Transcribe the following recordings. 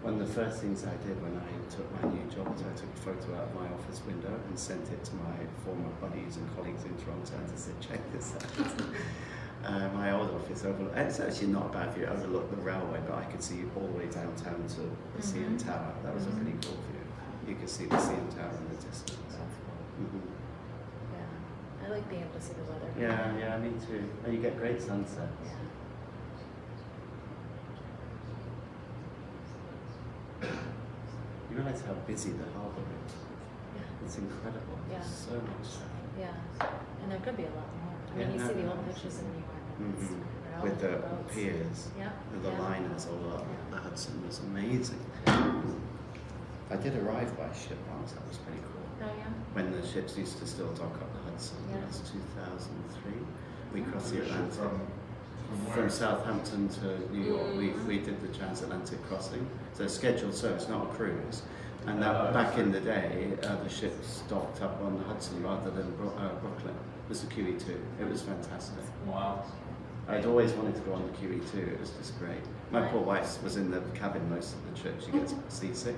One of the first things I did when I took my new job was I took a photo out of my office window and sent it to my former buddies and colleagues in Toronto and I said, check this out. My old office overlooked, it's actually not a bad view, it overlooked the railway, but I could see all the way downtown to the CN Tower. That was a pretty cool view. You could see the CN Tower in the distance. That's cool. Yeah, I like being able to see the weather. Yeah, me too. And you get great sunsets. Yeah. You realise how busy the harbour is. Yeah. It's incredible. Yeah. There's so much traffic. Yeah, and there could be a lot more. I mean, you see the old pictures in New York. With the piers, yeah. with the liners all up. The Hudson was amazing. I did arrive by ship once, that was pretty cool. Oh, yeah? When the ships used to still dock up the Hudson, it was 2003. We crossed the Atlantic. From Southampton to New York, we did the transatlantic crossing. So scheduled service, not a cruise. And that, back in the day, the ships docked up on the Hudson rather than Brooklyn. It was the QE2. It was fantastic. Wow. I'd always wanted to go on the QE2. It was just great. My poor wife was in the cabin most of the trip. She gets seasick.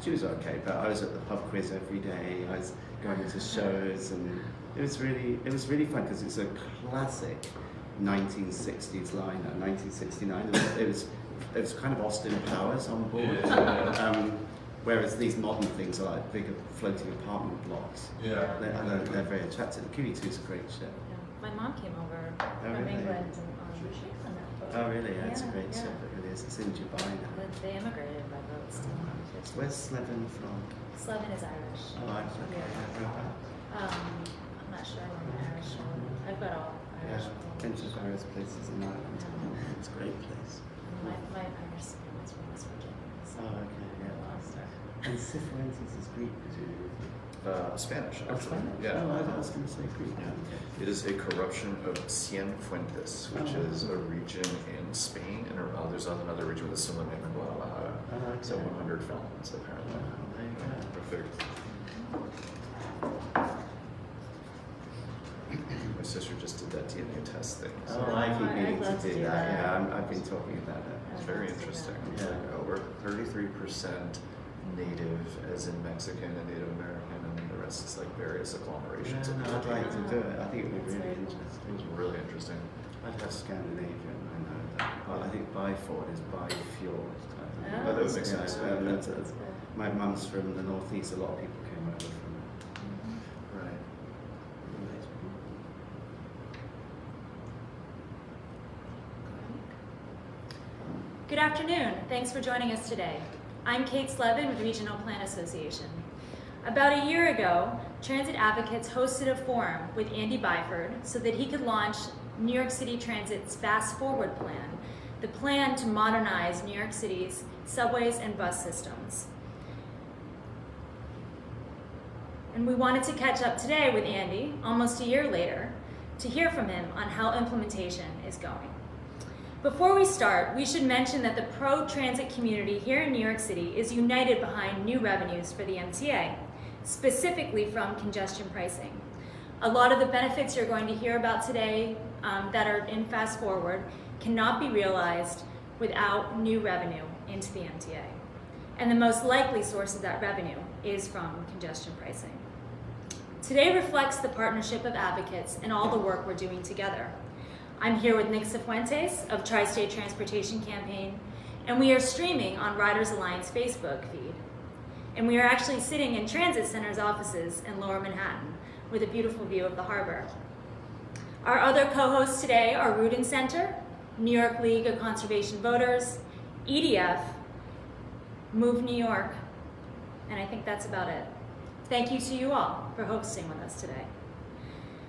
She was okay, but I was at the pub quiz every day. I was going to shows, and it was really fun because it's a classic 1960s liner, 1969. It was kind of Austin Powers on board. Whereas these modern things are like bigger floating apartment blocks. Yeah. They're very attractive. The QE2 is a great ship. Yeah. My mom came over from really? England and on that boat. Oh really? Yeah, it's a great yeah. ship. It really is. It's in Dubai now. But they immigrated by boat still. Where's Slevin from? Slevin is Irish. Oh, Irish. Okay. Yeah. I'm not sure I'm Irish. I've got all Irish. Been to various places in Ireland. It's a great place. My Irish family's from West Virginia. So Oh, okay, yeah. And Cifuentes is Greek, presumably. Spanish, Oh, actually. Spanish? Yeah. Oh, I was going to say Greek. It is a corruption of Cienfuentes, which is a region in Spain, and there's another region with a similar name in Guadalajara. Okay. So 100 felons, apparently. Oh, there you go. Perfect. My sister just did that DNA test thing. So Oh, I keep I'd meaning to love to do do that. that. Yeah, I've been talking about it. it's very interesting. It's like over 33% native, as in Mexican and Native American, and then the rest is like various agglomerations of I'd people. like to do it. I think it would be That's really very cool. interesting. It's really interesting. I'd have Scandinavian, I know that. But I think Byford is Byfjord. Oh, that would make sense. That's That's it. good. My mum's from the northeast. A lot of people came over from it. Right. Good afternoon. Thanks for joining us today. I'm Kate Slevin with Regional Plan Association. About a year ago, Transit Advocates hosted a forum with Andy Byford so that he could launch New York City Transit's Fast Forward Plan, the plan to modernize New York City's subways and bus systems. And we wanted to catch up today with Andy, almost a year later, to hear from him on how implementation is going. Before we start, we should mention that the pro-transit community here in New York City is united behind new revenues for the MTA, specifically from congestion pricing. A lot of the benefits you're going to hear about today that are in Fast Forward cannot be realized without new revenue into the MTA. And the most likely source of that revenue is from congestion pricing. Today reflects the partnership of advocates and all the work we're doing together. I'm here with Nick Cifuentes of Tri-State Transportation Campaign, and we are streaming on Riders Alliance Facebook feed. And we are actually sitting in Transit Center's offices in Lower Manhattan with a beautiful view of the harbor. Our other co-hosts today are Rudin Center, New York League of Conservation Voters, EDF, Move New York, and I think that's about it. Thank you to you all for hosting with us today.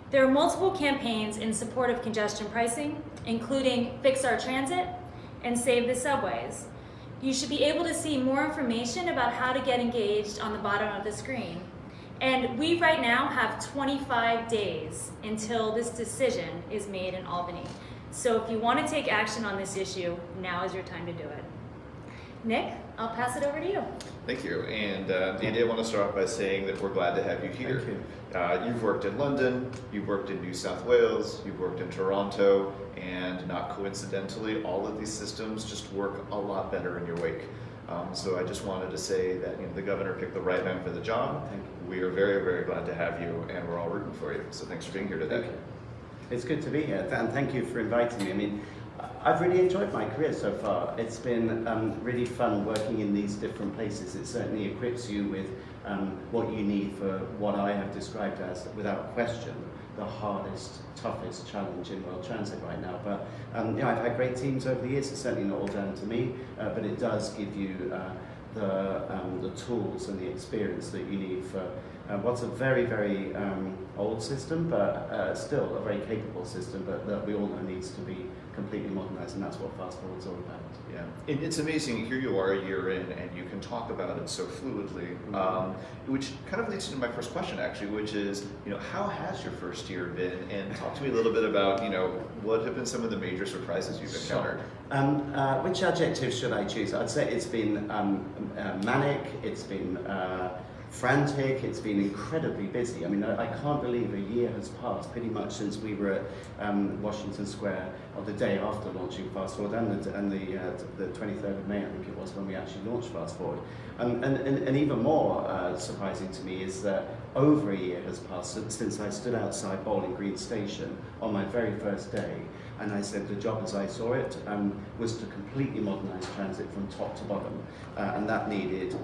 There are multiple campaigns in support of congestion pricing, including Fix Our Transit and Save the Subways. You should be able to see more information about how to get engaged on the bottom of the screen. And we right now have 25 days until this decision is made in Albany. So if you want to take action on this issue, now is your time to do it. Nick, I'll pass it over to you. Thank you. And Andy, I want to start off by saying that we're glad to have you here. Thank you. You've worked in London, you've worked in New South Wales, you've worked in Toronto, and not coincidentally, all of these systems just work a lot better in your wake. So I just wanted to say that the governor picked the right man for the job. Thank you. We are very, very glad to have you, and we're all rooting for you. So thanks for being here today. Thank you. It's good to be here, and thank you for inviting me. I mean, I've really enjoyed my career so far. It's been really fun working in these different places. It certainly equips you with what you need for what I have described as, without question, the hardest, toughest challenge in world transit right now. But I've had great teams over the years. It's certainly not all down to me, but it does give you the tools and the experience that you need for what's a very, very old system, but still a very capable system, but that we all know needs to be completely modernized, and that's what Fast Forward's all about. Yeah, and it's amazing. Here you are a year in, and you can talk about it so fluidly, which kind of leads to my first question, actually, which is, how has your first year been? And talk to me a little bit about, what have been some of the major surprises you've encountered? Which adjective should I choose? I'd say it's been manic. It's been frantic. It's been incredibly busy. I mean, I can't believe a year has passed pretty much since we were at Washington Square on the day after launching Fast Forward, and the 23rd of May, I think it was, when we actually launched Fast Forward. And even more surprising to me is that over a year has passed since I stood outside Bowling Green Station on my very first day, and I said the job as I saw it was to completely modernize transit from top to bottom, and that needed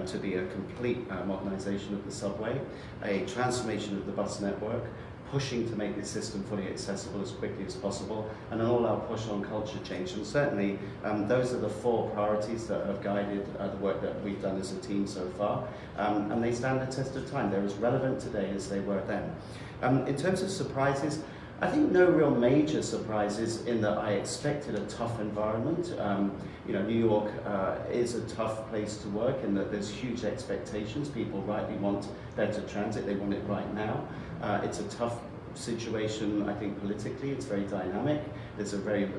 to be a complete modernization of the subway, a transformation of the bus network, pushing to make this system fully accessible as quickly as possible, and an all-out push on culture change. And certainly those are the 4 priorities that have guided the work that we've done as a team so far, and they stand the test of time. They're as relevant today as they were then. In terms of surprises, I think no real major surprises in that I expected a tough environment. New York is a tough place to work in that there's huge expectations. People rightly want better transit, they want it right now. It's a tough situation, I think, politically. It's very dynamic. There's a very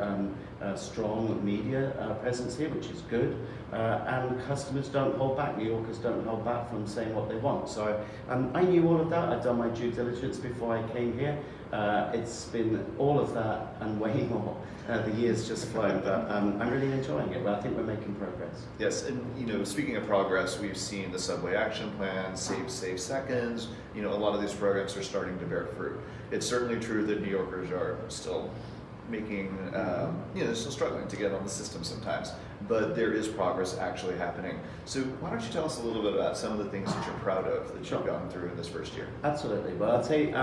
strong media presence here, which is good. And customers don't hold back. New Yorkers don't hold back from saying what they want. So I knew all of that. I'd done my due diligence before I came here. It's been all of that and way more. The year's just flown, but I'm really enjoying it. But I think we're making progress. Yes, and speaking of progress, we've seen the Subway Action Plan, Save Seconds. A lot of these programs are starting to bear fruit. It's certainly true that New Yorkers are still making, they're still struggling to get on the system sometimes, but there is progress actually happening. So why don't you tell us a little bit about some of the things that you're proud of that you've gone through in this first year? Absolutely. Well, I'll say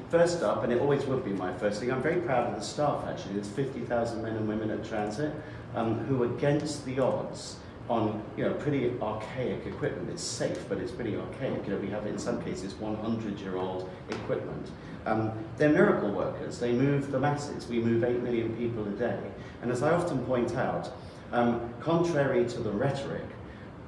first up, and it always would be my first thing, I'm very proud of the staff actually. There's 50,000 men and women at Transit who, against the odds, on pretty archaic equipment. It's safe, but it's pretty archaic. We have in some cases 100-year-old equipment. They're miracle workers. They move the masses. We move 8 million people a day. And as I often point out, contrary to the rhetoric,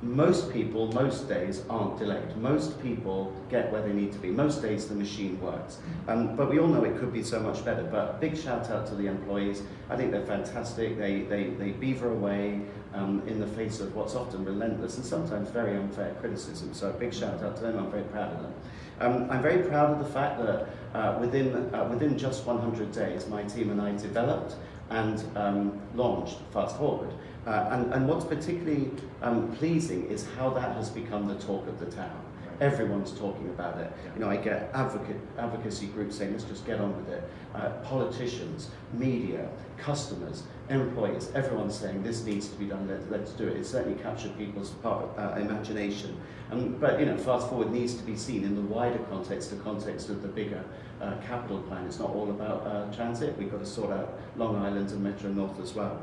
most people, most days aren't delayed. Most people get where they need to be. Most days the machine works. But we all know it could be so much better. But big shout out to the employees. I think they're fantastic. They beaver away in the face of what's often relentless and sometimes very unfair criticism. So big shout out to them. I'm very proud of them. I'm very proud of the fact that within just 100 days, my team and I developed and launched Fast Forward. And what's particularly pleasing is how that has become the talk of the town. Everyone's talking about it. I get advocacy groups saying, let's just get on with it. Politicians, media, customers, employees, everyone's saying this needs to be done, let's do it. It certainly captured people's imagination. But Fast Forward needs to be seen in the wider context, the context of the bigger capital plan. It's not all about transit. We've got to sort out Long Island and Metro North as well.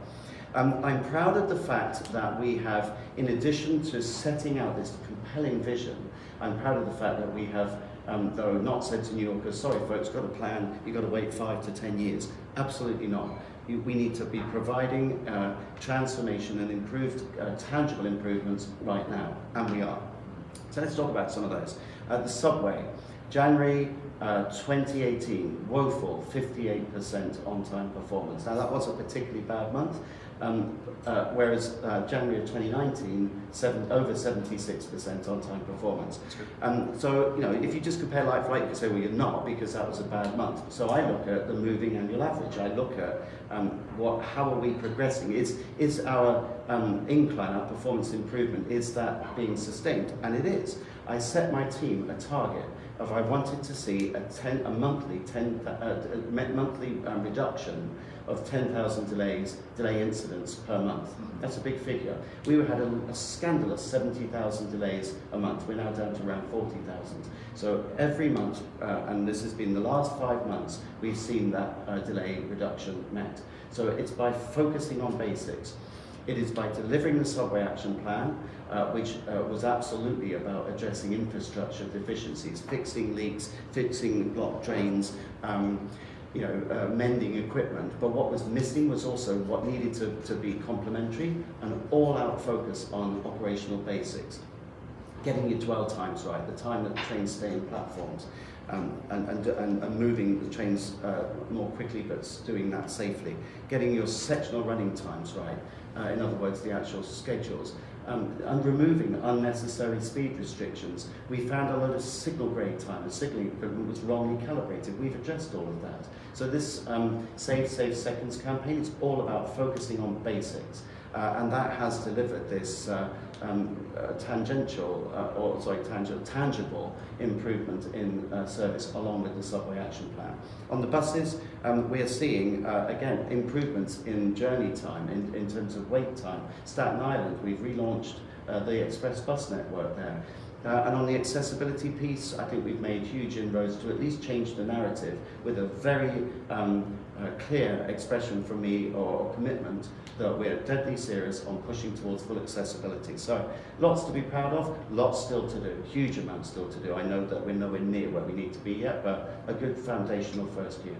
I'm proud of the fact that we have, in addition to setting out this compelling vision, I'm proud of the fact that we have, though not said to New Yorkers, sorry folks, got a plan, you've got to wait 5 to 10 years. Absolutely not. We need to be providing transformation and improved, tangible improvements right now, and we are. So let's talk about some of those. The subway, January 2018, woeful 58% on-time performance. Now that was a particularly bad month, whereas January of 2019, over 76% on-time performance. So, you know, if you just compare like for like, you can say, well, you're not, because that was a bad month. So I look at the moving annual average. I look at how are we progressing? Is our incline, our performance improvement, is that being sustained? And it is. I set my team a target of I wanted to see a monthly reduction of 10,000 delay incidents per month. That's a big figure. We had a scandalous 70,000 delays a month. We're now down to around 40,000. So every month, and this has been the last 5 months, we've seen that delay reduction met. So it's by focusing on basics. It is by delivering the subway action plan, which was absolutely about addressing infrastructure deficiencies, fixing leaks, fixing blocked drains, mending equipment. But what was missing was also what needed to be complementary, an all-out focus on operational basics. Getting your dwell times right, the time that trains stay in platforms, and moving the trains more quickly, but doing that safely. Getting your sectional running times right, in other words, the actual schedules. And removing unnecessary speed restrictions. We found a lot of signal grade time. The signaling equipment was wrongly calibrated. We've addressed all of that. So this Save Seconds campaign is all about focusing on basics. And that has delivered this tangible improvement in service along with the subway action plan. On the buses, we are seeing, again, improvements in journey time, in terms of wait time. Staten Island, we've relaunched the express bus network there. And on the accessibility piece, I think we've made huge inroads to at least change the narrative with a very clear expression from me or commitment that we're deadly serious on pushing towards full accessibility. So lots to be proud of, lots still to do, huge amounts still to do. I know that we're nowhere near where we need to be yet, but a good foundational first year.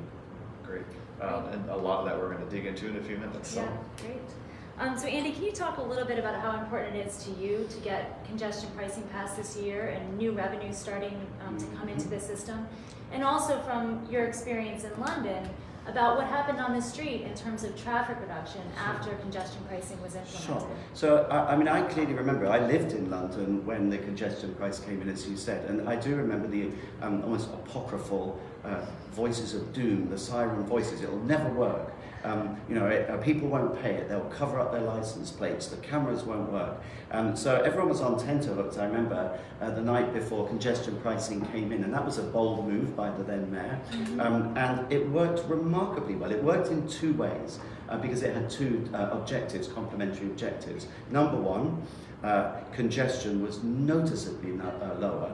Great. And a lot of that we're going to dig into in a few minutes. Yeah, great. So Andy, can you talk a little bit about how important it is to you to get congestion pricing passed this year and new revenue starting to come into the system? And also from your experience in London, about what happened on the street in terms of traffic reduction after congestion pricing was implemented. Sure. So, I clearly remember, I lived in London when the congestion price came in, as you said, and I do remember the almost apocryphal voices of doom, the siren voices. It'll never work. People won't pay it, they'll cover up their license plates, the cameras won't work. So everyone was on tenterhooks, I remember, the night before congestion pricing came in, and that was a bold move by the then mayor. And it worked remarkably well. It worked in two ways, because it had two objectives, complementary objectives. Number one, congestion was noticeably lower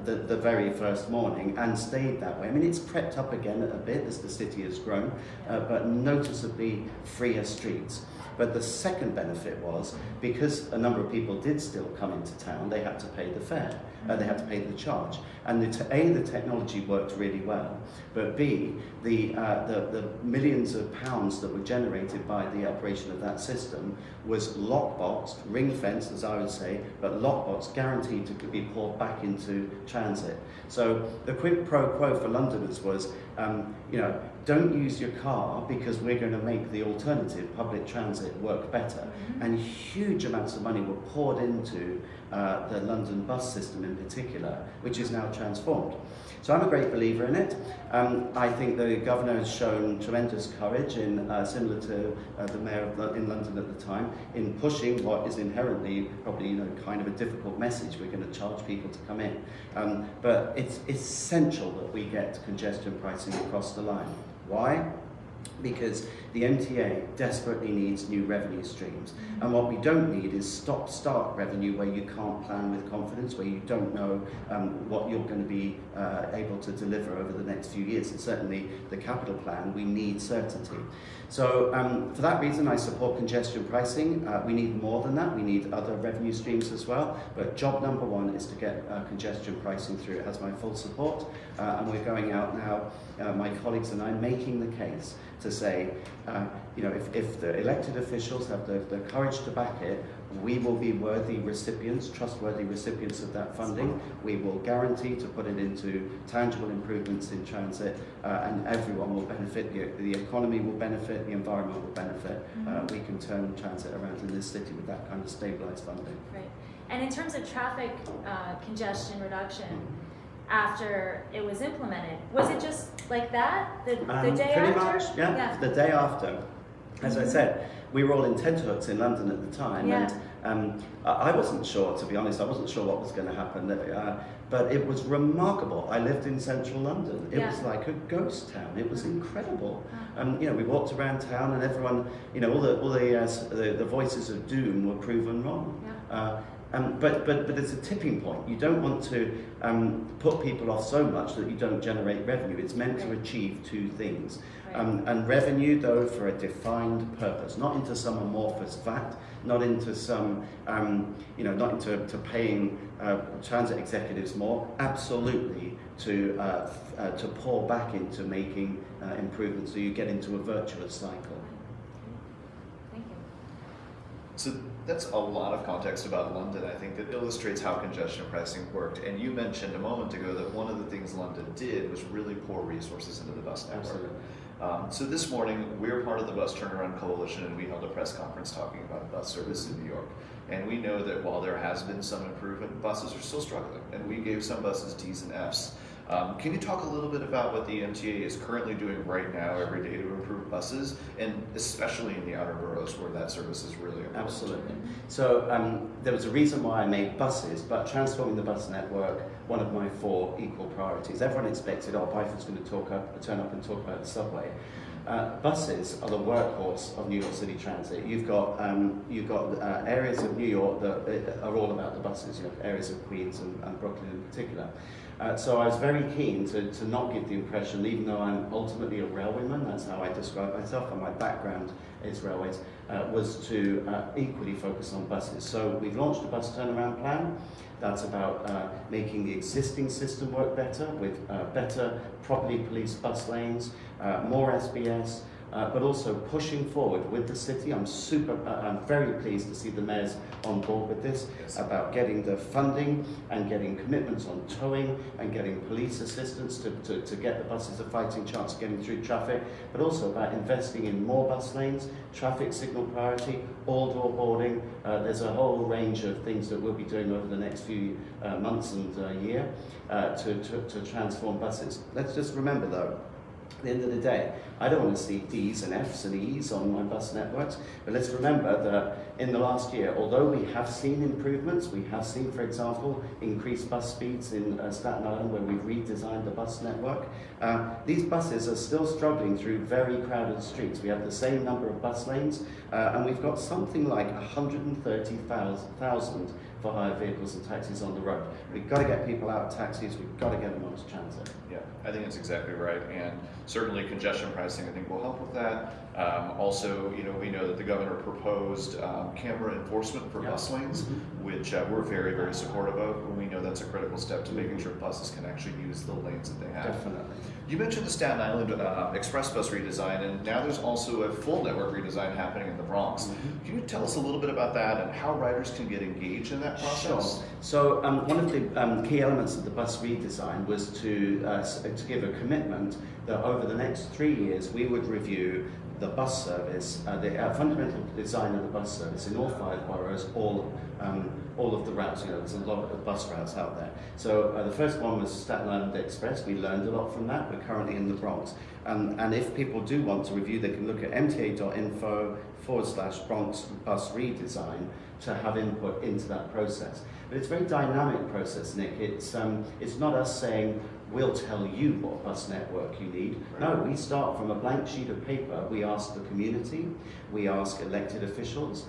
the very first morning and stayed that way. I mean, it's crept up again a bit as the city has grown, but noticeably freer streets. But the second benefit was, because a number of people did still come into town, they had to pay the fare, they had to pay the charge. And the technology worked really well, but B, the millions of pounds that were generated by the operation of that system was lockboxed, ring-fenced, as I would say, but lockboxed, guaranteed to be poured back into transit. So the quid pro quo for Londoners was, don't use your car because we're going to make the alternative, public transit, work better. And huge amounts of money were poured into the London bus system in particular, which is now transformed. So I'm a great believer in it. I think the governor has shown tremendous courage, similar to the mayor in London at the time, in pushing what is inherently probably kind of a difficult message. We're going to charge people to come in, but it's essential that we get congestion pricing across the line. Why? Because the MTA desperately needs new revenue streams. And what we don't need is stop-start revenue where you can't plan with confidence, where you don't know what you're going to be able to deliver over the next few years. And certainly the capital plan, we need certainty. So for that reason, I support congestion pricing. We need more than that. We need other revenue streams as well. But job number one is to get congestion pricing through. It has my full support. And we're going out now, my colleagues and I, making the case to say, if the elected officials have the courage to back it, We will be worthy recipients, trustworthy recipients of that funding. We will guarantee to put it into tangible improvements in transit, and everyone will benefit. The economy will benefit, the environment will benefit. We can turn transit around in this city with that kind of stabilised funding. Right. And in terms of traffic congestion reduction, after it was implemented, was it just like that, the day pretty after? much, yeah. The day after. As I said, we were all in tenterhooks in London at the time, and I wasn't sure, to be honest, I wasn't sure what was going to happen, but it was remarkable. I lived in central London. It was like a ghost town. It was incredible. We walked around town, and everyone, all the voices of doom were proven wrong. But it's a tipping point. You don't want to put people off so much that you don't generate revenue. It's meant to achieve two things. And revenue, though, for a defined purpose, not into some amorphous fact, not into some, not into paying transit executives more. Absolutely to pour back into making improvements, so you get into a virtuous cycle. Thank you. So that's a lot of context about London. I think that illustrates how congestion pricing worked. And you mentioned a moment ago that one of the things London did was really pour resources into the bus network. Absolutely. So this morning, we're part of the Bus Turnaround Coalition, and we held a press conference talking about bus service in New York. And we know that while there has been some improvement, buses are still struggling. And we gave some buses D's and F's. Can you talk a little bit about what the MTA is currently doing right now every day to improve buses, and especially in the outer boroughs where that service is really important? Absolutely. So there was a reason why I made buses, but transforming the bus network, one of my 4 equal priorities. Everyone expected, Byford's going to turn up and talk about the subway. Buses are the workhorse of New York City Transit. You've got areas of New York that are all about the buses, areas of Queens and Brooklyn in particular. So I was very keen to not give the impression, even though I'm ultimately a railwayman, that's how I describe myself, and my background is railways, was to equally focus on buses. So we've launched a bus turnaround plan. That's about making the existing system work better, with better, properly policed bus lanes, more SBS, but also pushing forward with the city. I'm very pleased to see the mayors on board with this, about getting the funding and getting commitments on towing and getting police assistance to get the buses a fighting chance of getting through traffic, but also about investing in more bus lanes, traffic signal priority, all-door boarding. There's a whole range of things that we'll be doing over the next few months and year to transform buses. Let's just remember, though, at the end of the day, I don't want to see D's and F's and E's on my bus networks, but let's remember that in the last year, although we have seen improvements, we have seen, for example, increased bus speeds in Staten Island where we've redesigned the bus network. These buses are still struggling through very crowded streets. We have the same number of bus lanes, and we've got something like 130,000 for hire vehicles and taxis on the road. We've got to get people out of taxis, we've got to get them onto transit. Yeah, I think that's exactly right, and certainly congestion pricing I think will help with that. Also, we know that the governor proposed camera enforcement for bus lanes, which we're very, very supportive of, and we know that's a critical step to making sure buses can actually use the lanes that they have. Definitely. You mentioned the Staten Island express bus redesign, and now there's also a full network redesign happening in the Bronx. Can you tell us a little bit about that and how riders can get engaged in that process? Sure. So one of the key elements of the bus redesign was to give a commitment that over the next 3 years we would review the bus service, the fundamental design of the bus service in all 5 boroughs, all of the routes. There's a lot of bus routes out there. So the first one was Staten Island Express. We learned a lot from that. We're currently in the Bronx. And if people do want to review, they can look at mta.info/Bronx bus redesign to have input into that process. But it's a very dynamic process, Nick. It's not us saying, we'll tell you what bus network you need. No, we start from a blank sheet of paper. We ask the community, we ask elected officials,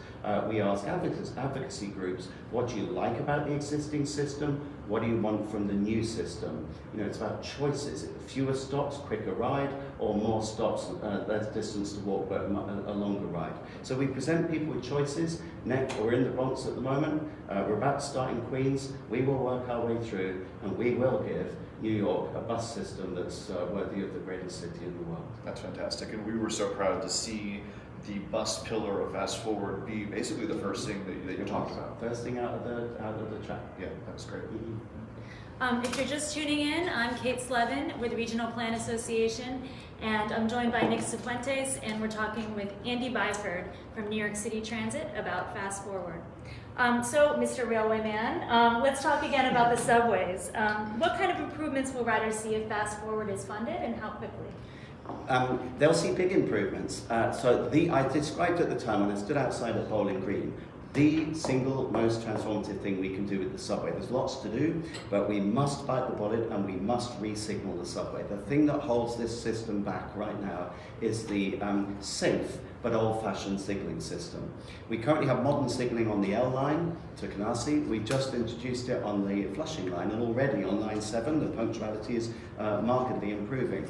we ask advocacy groups, what do you like about the existing system? What do you want from the new system? It's about choices. Fewer stops, quicker ride, or more stops, less distance to walk, but a longer ride. So we present people with choices. We're in the Bronx at the moment. We're about to start in Queens. We will work our way through, and we will give New York a bus system that's worthy of the greatest city in the world. That's fantastic, and we were so proud to see the bus pillar of Fast Forward be basically the first thing that you talked about. First thing out of the track. Yeah, that's great. If you're just tuning in, I'm Kate Slevin with Regional Plan Association, and I'm joined by Nick Cifuentes, and we're talking with Andy Byford from New York City Transit about Fast Forward. So, Mr. Railway Man, let's talk again about the subways. What kind of improvements will riders see if Fast Forward is funded, and how quickly? They'll see big improvements. I described at the time when I stood outside at Bowling Green, the single most transformative thing we can do with the subway. There's lots to do, but we must bite the bullet and we must re-signal the subway. The thing that holds this system back right now is the safe but old-fashioned signalling system. We currently have modern signalling on the L line to Canarsie. We just introduced it on the Flushing line, and already on line 7 the punctuality is markedly improving.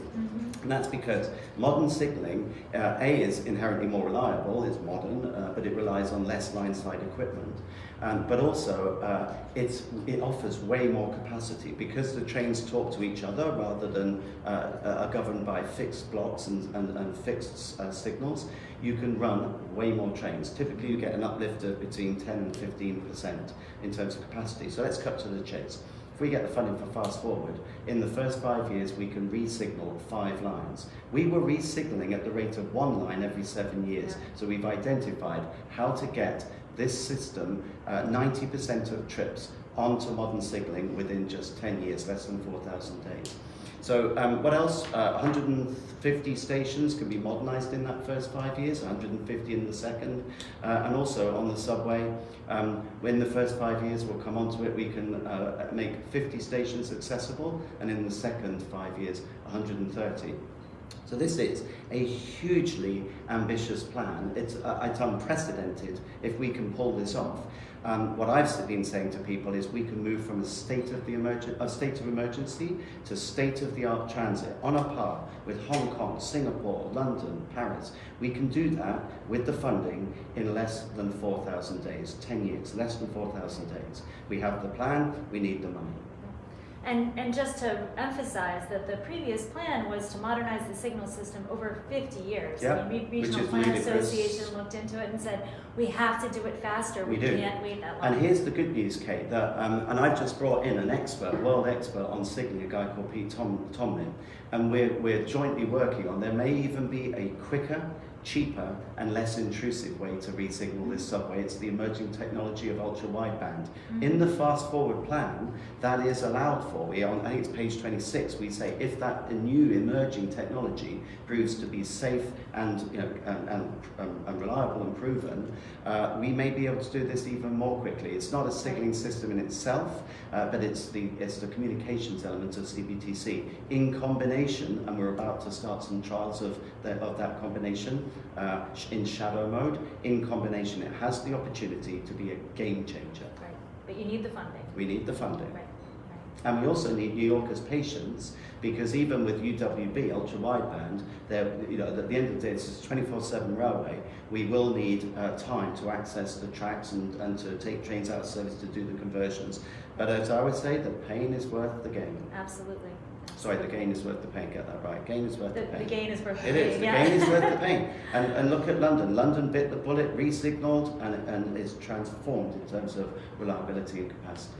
And that's because modern signalling, A, is inherently more reliable, it's modern, but it relies on less line-side equipment. But also, it offers way more capacity because the trains talk to each other rather than are governed by fixed blocks and fixed signals. You can run way more trains. Typically, you get an uplift of between 10 and 15% in terms of capacity. So let's cut to the chase. If we get the funding for Fast Forward, in the first 5 years, we can re-signal 5 lines. We were re-signaling at the rate of 1 line every 7 years. So we've identified how to get this system 90% of trips onto modern signalling within just 10 years, less than 4,000 days. So what else? 150 stations can be modernised in that first 5 years, 150 in the second, and also on the subway, in the first 5 years, we'll come onto it, we can make 50 stations accessible, and in the second 5 years, 130. So this is a hugely ambitious plan. It's unprecedented if we can pull this off. What I've been saying to people is we can move from a state of emergency to state-of-the-art transit on a par with Hong Kong, Singapore, London, Paris. We can do that with the funding in less than 4,000 days, 10 years, less than 4,000 days. We have the plan, we need the money. And just to emphasize that the previous plan was to modernize the signal system over 50 years. Yeah, I mean, Regional Plan Association looked into it and said, we have to do it faster, we can't wait that long. And here's the good news, Kate, that, and I've just brought in an expert, world expert on signalling, a guy called Pete Tomlin, and we're jointly working on, there may even be a quicker, cheaper and less intrusive way to re-signal this subway. It's the emerging technology of ultra-wideband. In the Fast Forward plan, that is allowed for. I think it's page 26, we say if that new emerging technology proves to be safe and, and reliable and proven, we may be able to do this even more quickly. It's not a signalling system in itself, but it's the communications element of CBTC in combination, and we're about to start some trials of that combination in shadow mode. In combination, it has the opportunity to be a game changer. Right, but you need the funding. We need the funding. Right. And we also need New Yorkers' patience, because even with UWB, ultra-wideband, at the end of the day, it's a 24/7 railway. We will need time to access the tracks and to take trains out of service to do the conversions. But as I would say, the pain is worth the gain. Absolutely. Sorry, the gain is worth the pain, get that right. Gain is worth the pain. The gain is worth the pain. It is, the gain is worth the pain. And look at London. London bit the bullet, re-signalled, and is transformed in terms of reliability and capacity.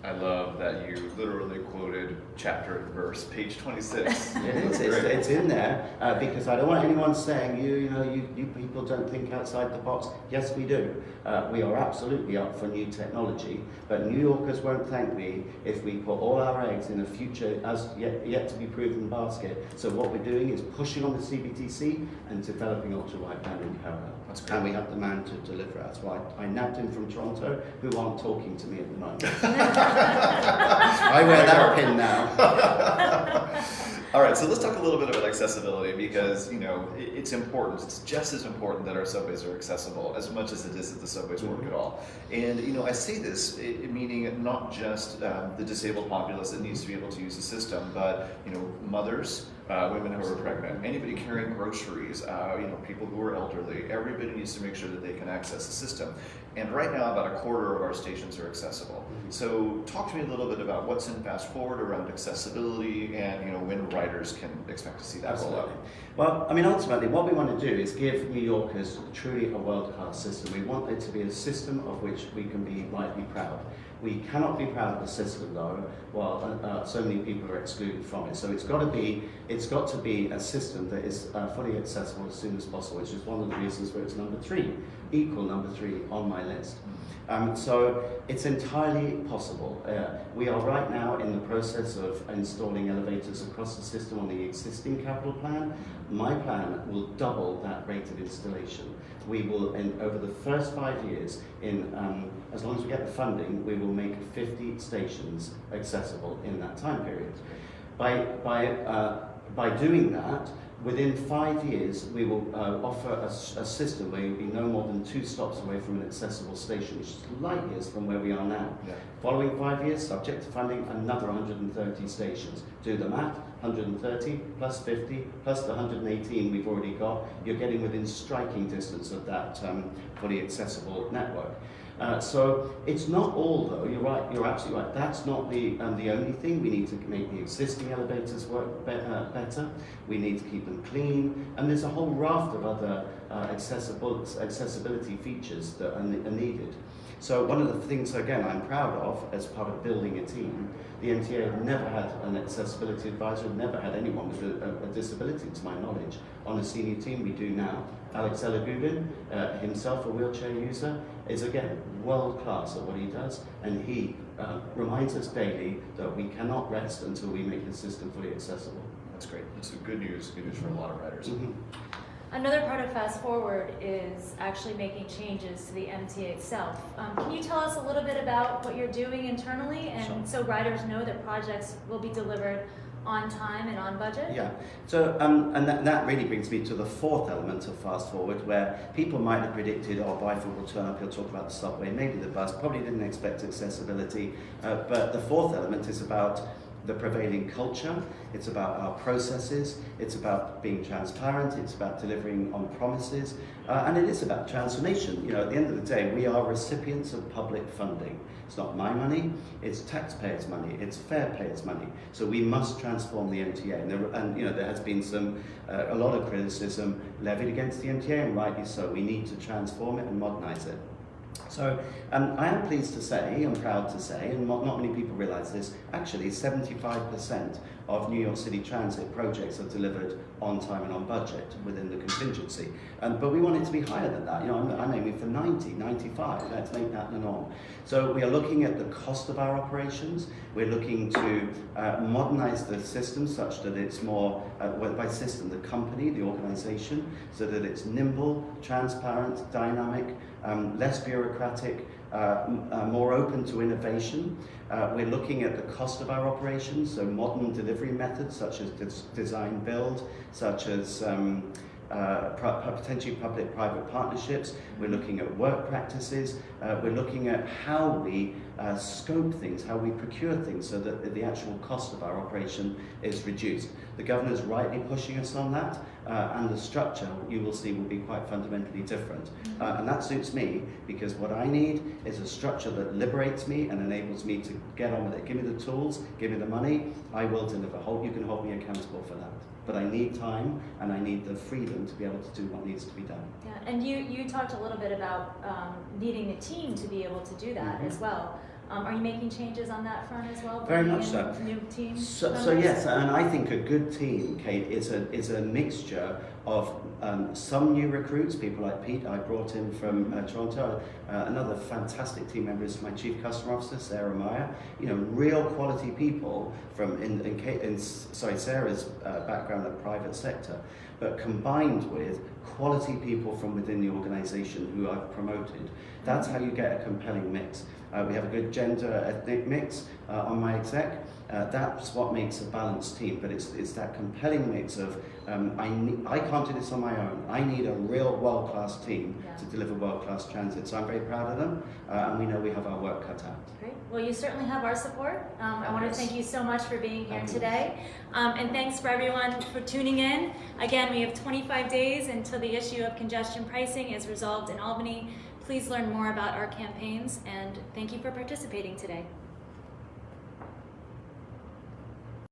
I love that you literally quoted chapter and verse, page 26. It's in there because I don't want anyone saying you people don't think outside the box. Yes, we do. We are absolutely up for new technology, but New Yorkers won't thank me if we put all our eggs in a future as yet to be proven basket. So what we're doing is pushing on the CBTC and developing ultra-wideband in parallel. And we have the man to deliver. That's why I nabbed him from Toronto, who aren't talking to me at the moment. I wear that pin now. All right, so let's talk a little bit about accessibility, because it's important. It's just as important that our subways are accessible as much as it is that the subways work at all. And I say this meaning not just the disabled populace that needs to be able to use the system, but mothers, women who are pregnant, anybody carrying groceries, people who are elderly. Everybody needs to make sure that they can access the system. And right now, about a quarter of our stations are accessible. So talk to me a little bit about what's in Fast Forward around accessibility and when riders can expect to see that roll out. Well, I mean, ultimately, what we want to do is give New Yorkers truly a world-class system. We want it to be a system of which we can be rightly proud. We cannot be proud of the system, though, while so many people are excluded from it. So it's got to be a system that is fully accessible as soon as possible, which is one of the reasons where it's number 3 on my list. So it's entirely possible. We are right now in the process of installing elevators across the system on the existing capital plan. My plan will double that rate of installation. We will, over the first 5 years, as long as we get the funding, we will make 50 stations accessible in that time period. By doing that, within 5 years, we will offer a system where you'll be no more than 2 stops away from an accessible station, which is light years from where we are now. Yeah. Following 5 years, subject to funding, another 130 stations. Do the math, 130 plus 50 plus the 118 we've already got, you're getting within striking distance of that fully accessible network. So it's not all, though. You're right. You're absolutely right. That's not the only thing. We need to make the existing elevators work better. We need to keep them clean, and there's a whole raft of other accessibility features that are needed. So one of the things, again, I'm proud of as part of building a team. The MTA have never had an accessibility advisor, never had anyone with a disability, to my knowledge, on a senior team. We do now. Alex Elagubin, himself a wheelchair user, is again world class at what he does, and he reminds us daily that we cannot rest until we make the system fully accessible. That's great. That's good news for a lot of riders. Mm-hmm. Another part of Fast Forward is actually making changes to the MTA itself. Can you tell us a little bit about what you're doing internally, and Sure. so riders know that projects will be delivered on time and on budget? Yeah, so and that really brings me to the 4th element of Fast Forward, where people might have predicted, Byford will turn up, he'll talk about the subway, maybe the bus, probably didn't expect accessibility, but the 4th element is about the prevailing culture, it's about our processes, it's about being transparent, it's about delivering on promises, and it is about transformation. At the end of the day, we are recipients of public funding. It's not my money, it's taxpayers' money, it's fair payers' money. So we must transform the MTA, and there has been a lot of criticism levied against the MTA, and rightly so. We need to transform it and modernize it. So I am pleased to say, I'm proud to say, and not many people realize this, actually 75% of New York City Transit projects are delivered on time and on budget within the contingency. But we want it to be higher than that. I'm aiming for 90, 95, let's make that the norm. So we are looking at the cost of our operations. We're looking to modernize the system such that it's more, by system, the company, the organization, so that it's nimble, transparent, dynamic, less bureaucratic, more open to innovation. We're looking at the cost of our operations, so modern delivery methods such as design build, such as potentially public-private partnerships. We're looking at work practices. We're looking at how we scope things, how we procure things, so that the actual cost of our operation is reduced. The governor's rightly pushing us on that, and the structure, you will see, will be quite fundamentally different. And that suits me, because what I need is a structure that liberates me and enables me to get on with it. Give me the tools, give me the money, I will deliver. You can hold me accountable for that. But I need time, and I need the freedom to be able to do what needs to be done. Yeah, and you talked a little bit about needing a team to be able to do that as well. Are you making changes on that front as well? Very much so. New team. So yes, and I think a good team, Kate, is a mixture of some new recruits, people like Pete I brought in from Toronto. Another fantastic team member is my Chief Customer Officer, Sarah Meyer. Real quality people from Sarah's background in the private sector, but combined with quality people from within the organisation who I've promoted. That's how you get a compelling mix. We have a good gender ethnic mix on my exec. That's what makes a balanced team, but it's that compelling mix of I can't do this on my own. I need a real world-class team to deliver world-class transit. So I'm very proud of them, and we know we have our work cut out. Great. Well, you certainly have our support. I want to thank you so much for being here today. And thanks for everyone for tuning in. Again, we have 25 days until the issue of congestion pricing is resolved in Albany. Please learn more about our campaigns, and thank you for participating today.